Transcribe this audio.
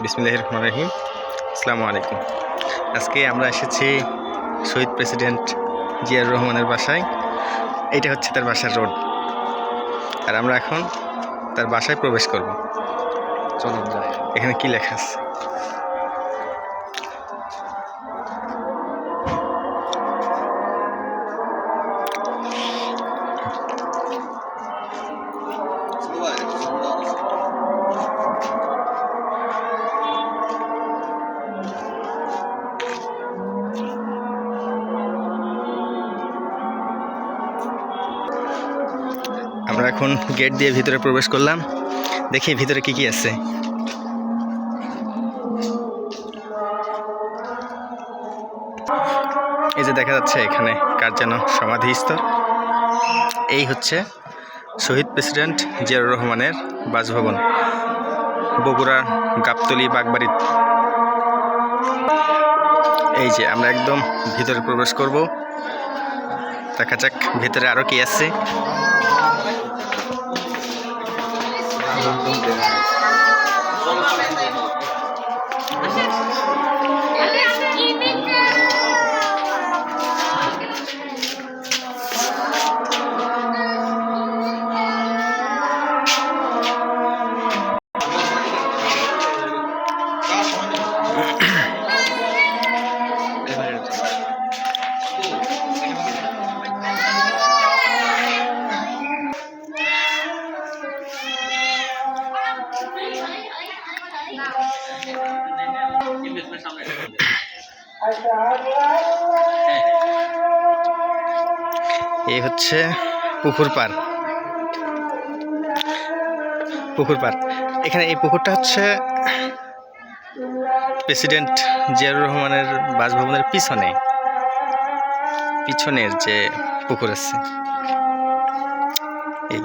বিসমিল্লাহির রহমানির রহিম। আসসালামু আলাইকুম। আজকে আমরা এসেছি শহীদ প্রেসিডেন্ট জিয়াউর রহমানের বাসায়। এইটা হচ্ছে তার বাসার রোড, আর আমরা এখন তার বাসায় প্রবেশ করব। চলুন যাই। এখানে কি লেখা আছে? আমরা এখন গেট দিয়ে ভিতরে প্রবেশ করলাম। দেখি ভিতরে কি কি আছে। এই যে দেখা যাচ্ছে এখানে কার যেন সমাধিস্থল। এই হচ্ছে শহীদ প্রেসিডেন্ট জিয়াউর রহমানের বাসভবন, বগুড়া গাবতলী বাগবাড়ি। এই যে আমরা একদম ভিতরে প্রবেশ করব। দেখা যাক ভিতরে আরো কি আছে। এই হচ্ছে পুকুর পাড়। এখানে এই পুকুরটা হচ্ছে প্রেসিডেন্ট জিয়াউর রহমানের বাসভবনের পিছনের যে পুকুর আছে। এই